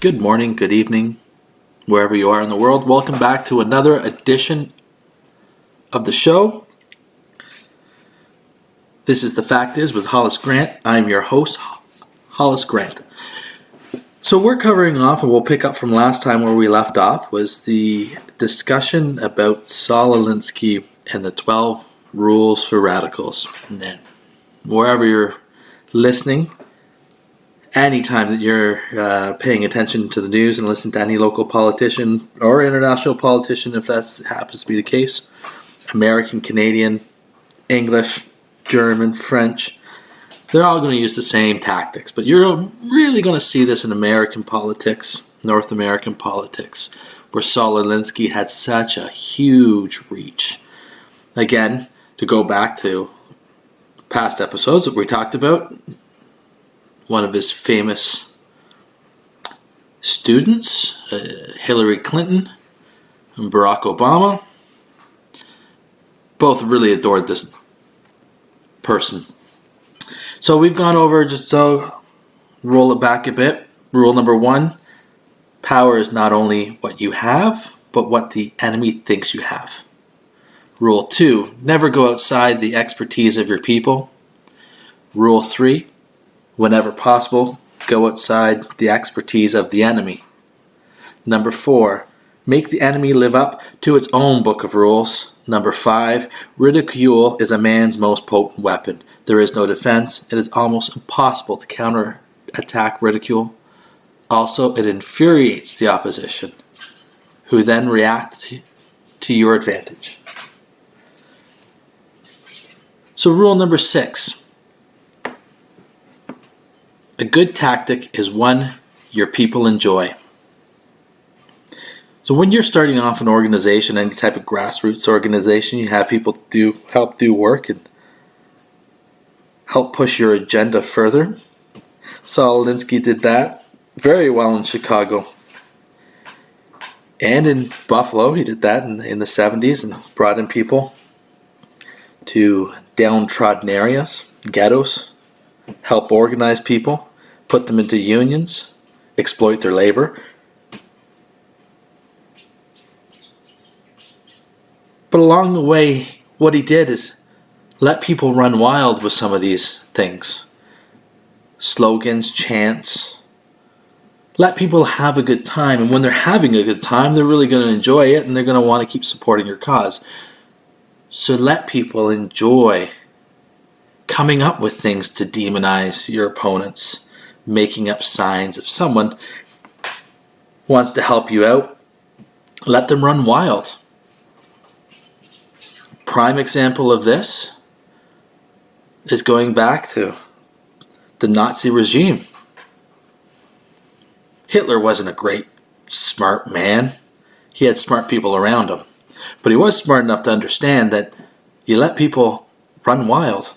Good morning, good evening, wherever you are in the world. Welcome back to another edition of the show. This is The Fact Is with Hollis Grant. I'm your host, Hollis Grant. So we're covering off, and we'll pick up from last time where we left off, was the discussion about Saul Alinsky and the 12 rules for radicals. And then wherever you're listening, anytime that you're paying attention to the news and listening to any local politician or international politician, if that happens to be the case, American, Canadian, English, German, French, they're all going to use the same tactics. But you're really going to see this in American politics, North American politics, where Saul Alinsky had such a huge reach. Again, to go back to past episodes that we talked about, one of his famous students, Hillary Clinton and Barack Obama, both really adored this person. So we've gone over, just to roll it back a bit. Rule number 1, power is not only what you have, but what the enemy thinks you have. Rule 2, never go outside the expertise of your people. Rule 3, whenever possible, go outside the expertise of the enemy. Number 4, make the enemy live up to its own book of rules. Number 5, ridicule is a man's most potent weapon. There is no defense. It is almost impossible to counterattack ridicule. Also, it infuriates the opposition, who then react to your advantage. So rule number 6. A good tactic is one your people enjoy. So when you're starting off an organization, any type of grassroots organization, you have people help do work and help push your agenda further. Saul Alinsky did that very well in Chicago. And in Buffalo, he did that in the 70s and brought in people to downtrodden areas, ghettos, help organize people, put them into unions, exploit their labor. But along the way, what he did is let people run wild with some of these things. Slogans, chants. Let people have a good time. And when they're having a good time, they're really going to enjoy it and they're going to want to keep supporting your cause. So let people enjoy coming up with things to demonize your opponents, making up signs. If someone wants to help you out, let them run wild. Prime example of this is going back to the Nazi regime. Hitler wasn't a great, smart man. He had smart people around him. But he was smart enough to understand that you let people run wild.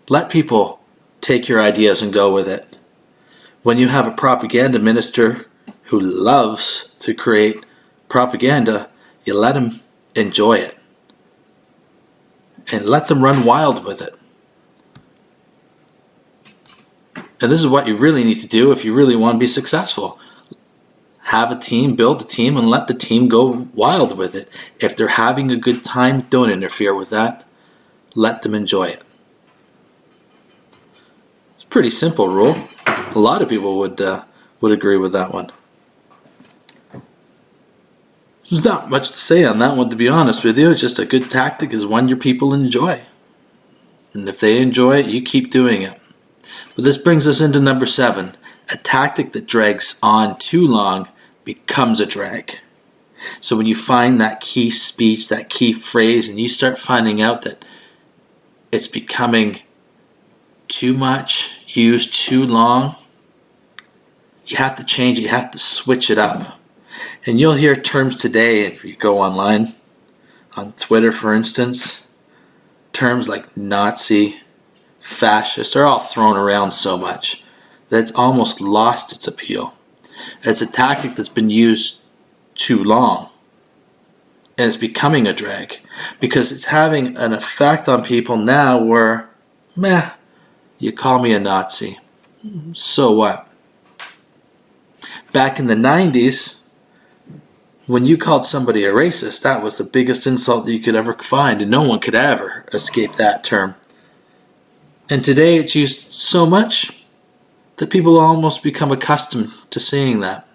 Let people take your ideas and go with it. When you have a propaganda minister who loves to create propaganda, you let him enjoy it. And let them run wild with it. And this is what you really need to do if you really want to be successful. Have a team, build a team, and let the team go wild with it. If they're having a good time, don't interfere with that. Let them enjoy it. It's a pretty simple rule. A lot of people would agree with that one. There's not much to say on that one, to be honest with you. It's just a good tactic is one your people enjoy. And if they enjoy it, you keep doing it. But this brings us into number 7. A tactic that drags on too long becomes a drag. So when you find that key speech, that key phrase, and you start finding out that it's becoming too much, used too long, you have to change it. You have to switch it up. And you'll hear terms today, if you go online, on Twitter for instance, terms like Nazi, fascist are all thrown around so much that it's almost lost its appeal. It's a tactic that's been used too long. And it's becoming a drag because it's having an effect on people now where, you call me a Nazi. So what? back in the 90s, when you called somebody a racist, that was the biggest insult that you could ever find, and no one could ever escape that term. And today it's used so much that people almost become accustomed to seeing that.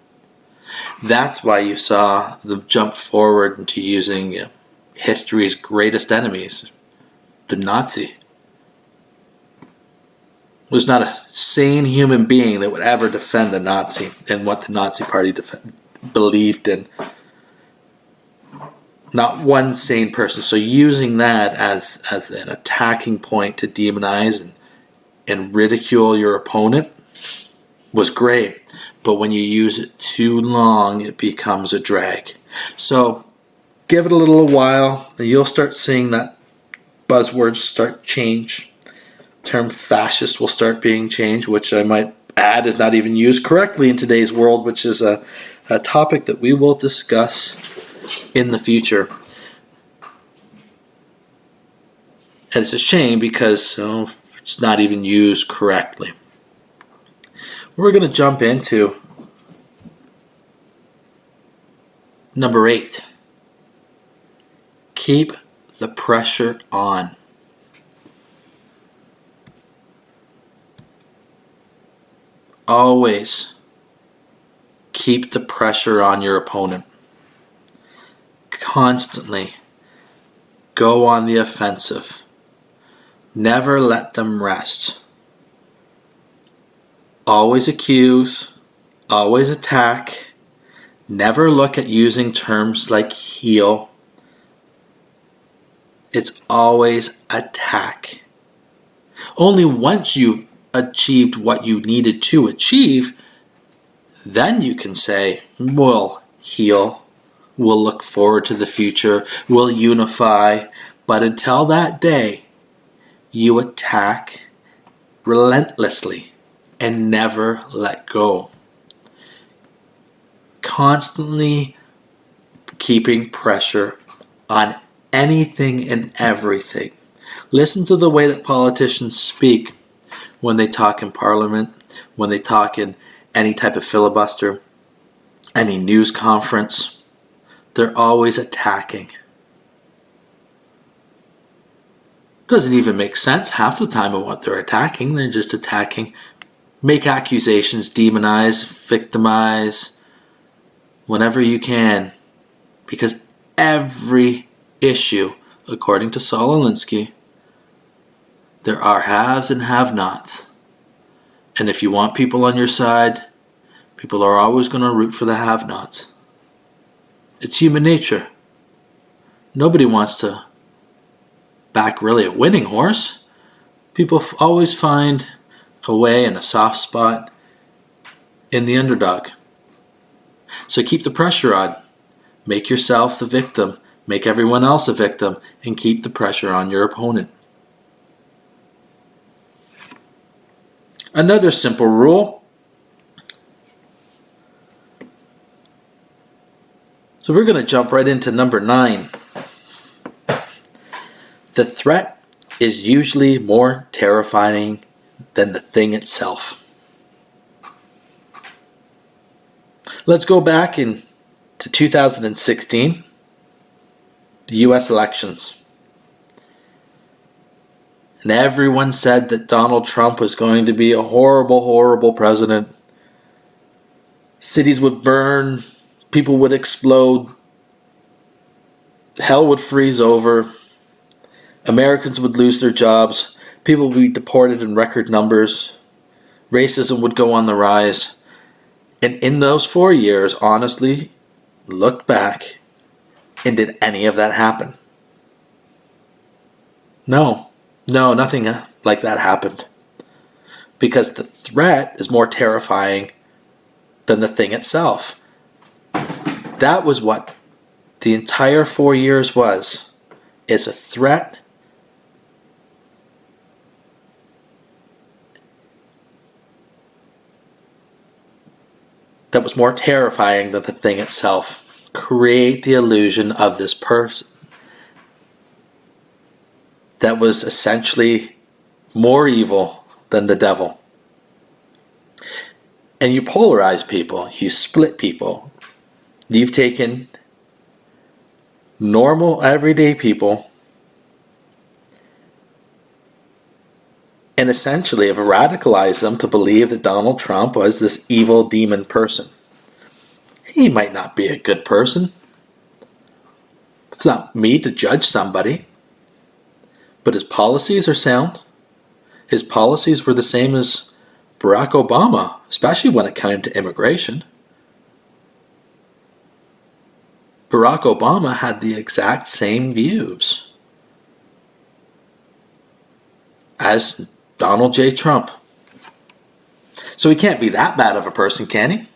That's why you saw the jump forward into using history's greatest enemies, the Nazi. There's not a sane human being that would ever defend the Nazi and what the Nazi Party believed in. Not one sane person. So using that as an attacking point to demonize and ridicule your opponent was great. But when you use it too long, it becomes a drag. So give it a little while, and you'll start seeing that buzzwords start change. Term fascist will start being changed, which I might add is not even used correctly in today's world, which is a topic that we will discuss in the future. And it's a shame because it's not even used correctly. We're going to jump into number 8. Keep the pressure on. Always keep the pressure on your opponent. Constantly go on the offensive. Never let them rest. Always accuse. Always attack. Never look at using terms like heal. It's always attack. Only once you've achieved what you needed to achieve, then you can say, we'll heal, we'll look forward to the future, we'll unify. But until that day, you attack relentlessly and never let go. Constantly keeping pressure on anything and everything. Listen to the way that politicians speak when they talk in Parliament, when they talk in any type of filibuster, any news conference. They're always attacking. Doesn't even make sense half the time of what they're attacking. They're just attacking. Make accusations, demonize, victimize, whenever you can. Because every issue, according to Saul Alinsky, there are haves and have-nots. And if you want people on your side, people are always going to root for the have-nots. It's human nature. Nobody wants to back really a winning horse. People always find a way and a soft spot in the underdog. So keep the pressure on. Make yourself the victim. Make everyone else a victim. And keep the pressure on your opponent. Another simple rule. So we're going to jump right into number 9. The threat is usually more terrifying than the thing itself. Let's go back to 2016, the U.S. elections. And everyone said that Donald Trump was going to be a horrible, horrible president. Cities would burn, people would explode, hell would freeze over. Americans would lose their jobs. People would be deported in record numbers. Racism would go on the rise. And in those 4 years, honestly, look back, and did any of that happen? No, nothing like that happened. Because the threat is more terrifying than the thing itself. That was what the entire 4 years was. It's a threat that was more terrifying than the thing itself. Create the illusion of this person that was essentially more evil than the devil. And you polarize people. You split people. You've taken normal, everyday people and essentially have radicalized them to believe that Donald Trump was this evil demon person. He might not be a good person. It's not me to judge somebody. But his policies are sound. His policies were the same as Barack Obama, especially when it came to immigration. Barack Obama had the exact same views as Donald J. Trump. So he can't be that bad of a person, can he?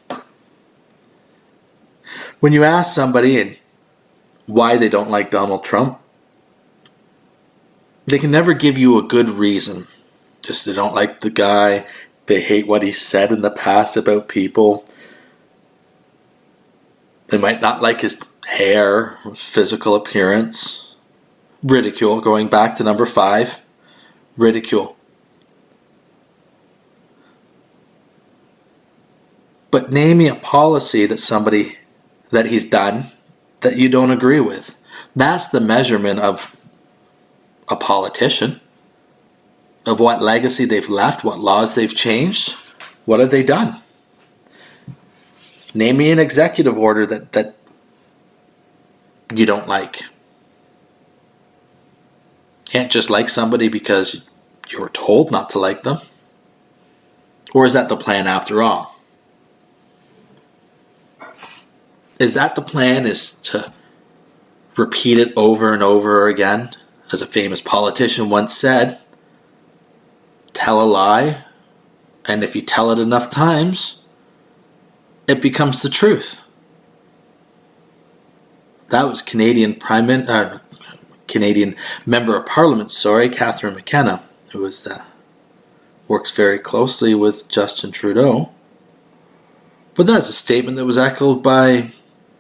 When you ask somebody why they don't like Donald Trump, they can never give you a good reason. Just they don't like the guy, they hate what he said in the past about people. They might not like his hair, his physical appearance. Ridicule, going back to number 5. Ridicule. But name me a policy that he's done that you don't agree with. That's the measurement of a politician, of what legacy they've left, what laws they've changed. What have they done? Name me an executive order that you don't like. Can't just like somebody because you were told not to like them. Or is that the plan after all? Is that the plan, is to repeat it over and over again? As a famous politician once said, tell a lie, and if you tell it enough times, it becomes the truth. That was Canadian Member of Parliament, Catherine McKenna, who works very closely with Justin Trudeau. But that's a statement that was echoed by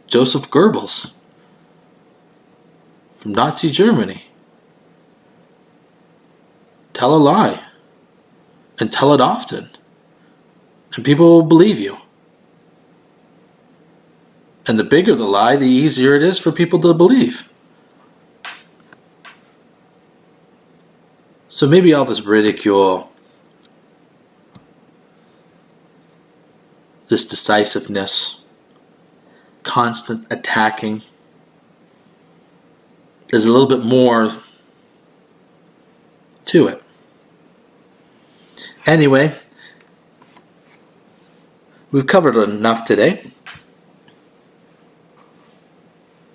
Joseph Goebbels from Nazi Germany. Tell a lie, and tell it often, and people will believe you. And the bigger the lie, the easier it is for people to believe. So maybe all this ridicule, this decisiveness, constant attacking, there's a little bit more to it. Anyway, we've covered enough today.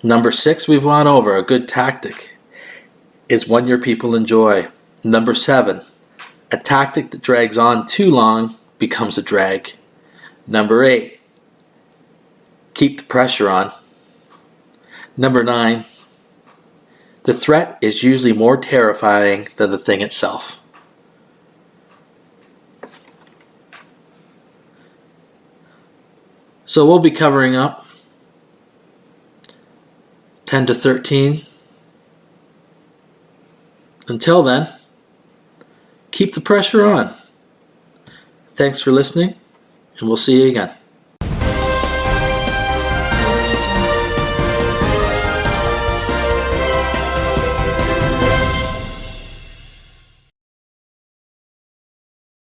Number 6 we've gone over. A good tactic is one your people enjoy. Number 7, a tactic that drags on too long becomes a drag. Number 8, keep the pressure on. Number 9, the threat is usually more terrifying than the thing itself. So we'll be covering up 10 to 13. Until then, keep the pressure on. Thanks for listening, and we'll see you again.